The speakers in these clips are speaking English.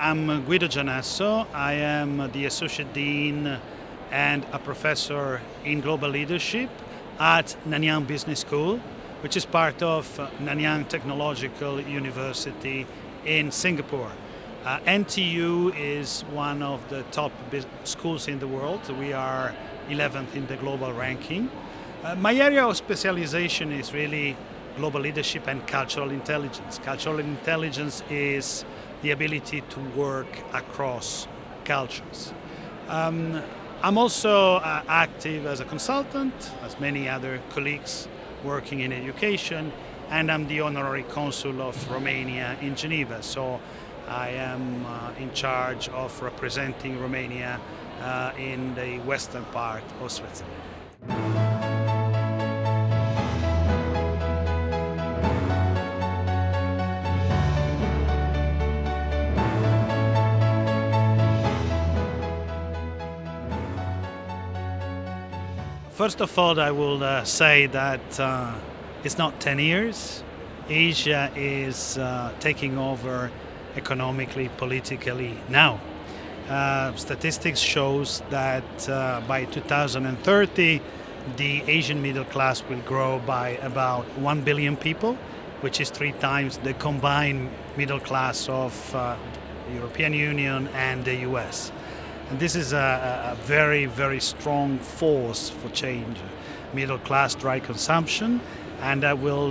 I'm Guido Gianasso. I am the Associate Dean and a Professor in Global Leadership at Nanyang Business School, which is part of Nanyang Technological University in Singapore. NTU is one of the top schools in the world. We are 11th in the global ranking. My area of specialization is really global leadership and cultural intelligence. Cultural intelligence is the ability to work across cultures. I'm also active as a consultant, as many other colleagues working in education, and I'm the honorary consul of Romania in Geneva. So I am in charge of representing Romania in the western part of Switzerland. First of all, I will say that it's not 10 years. Asia is taking over economically, politically now. Statistics shows that by 2030, the Asian middle class will grow by about 1 billion people, which is 3 times the combined middle class of the European Union and the US. And this is a very, very strong force for change. Middle class dry consumption, and that will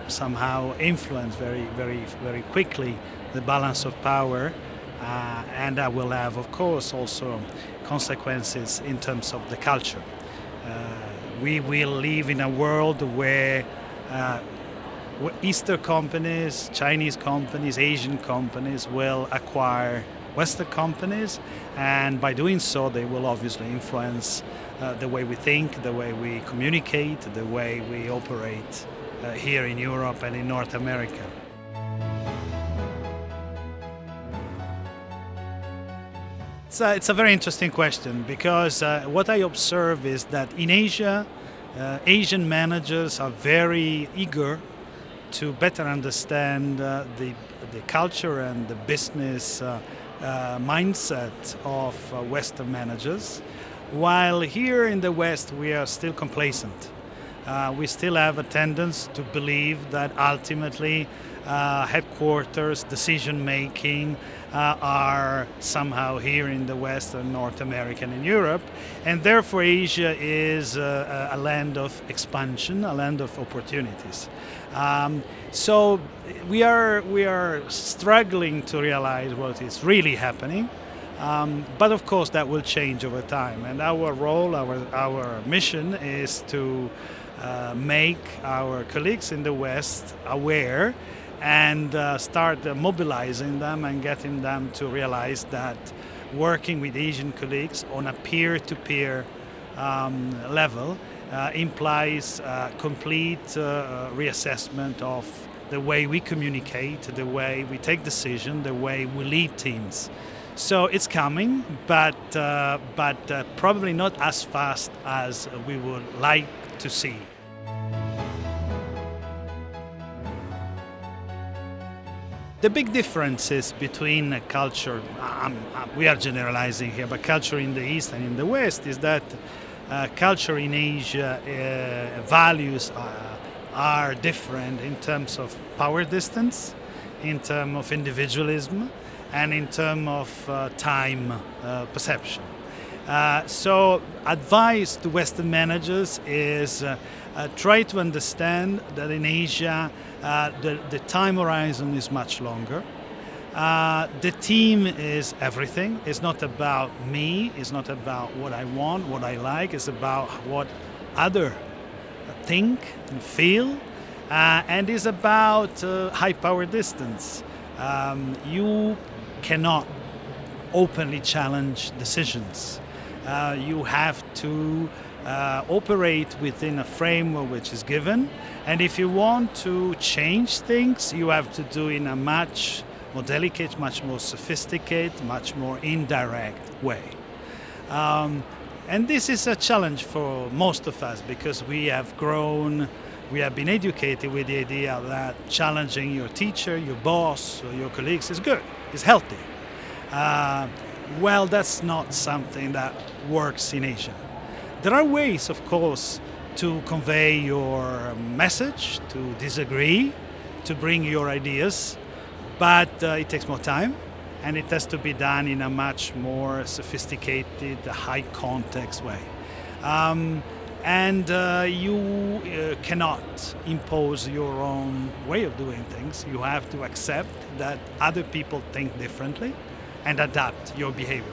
somehow influence very quickly the balance of power, and that will have, of course, also consequences in terms of the culture. We will live in a world where Eastern companies, Chinese companies, Asian companies will acquire Western companies, and by doing so they will obviously influence the way we think, the way we communicate, the way we operate here in Europe and in North America. It's a very interesting question, because what I observe is that in Asia, Asian managers are very eager to better understand the culture and the business mindset of Western managers, while here in the West we are still complacent. We still have a tendency to believe that ultimately headquarters, decision making are somehow here in the West and North America and in Europe, and therefore Asia is a land of expansion, a land of opportunities. So we are struggling to realize what is really happening, but of course that will change over time, and our role, our mission is to make our colleagues in the West aware and start mobilizing them and getting them to realize that working with Asian colleagues on a peer-to-peer level implies complete reassessment of the way we communicate, the way we take decisions, the way we lead teams. So it's coming, but probably not as fast as we would like to see. The big differences between culture, we are generalizing here, but culture in the East and in the West is that culture in Asia values are different in terms of power distance, in terms of individualism, and in terms of time perception. So advice to Western managers is try to understand that in Asia the time horizon is much longer. The team is everything. It's not about me, it's not about what I want, what I like, it's about what others think and feel, and it's about high power distance. You cannot openly challenge decisions. You have to operate within a framework which is given, and if you want to change things, you have to do in a much more delicate, much more sophisticated, much more indirect way. And this is a challenge for most of us, because we have grown, we have been educated with the idea that challenging your teacher, your boss, or your colleagues is good, is healthy. Well, that's not something that works in Asia. There are ways, of course, to convey your message, to disagree, to bring your ideas, but it takes more time, and it has to be done in a much more sophisticated, high context way. You cannot impose your own way of doing things. You have to accept that other people think differently and adapt your behavior.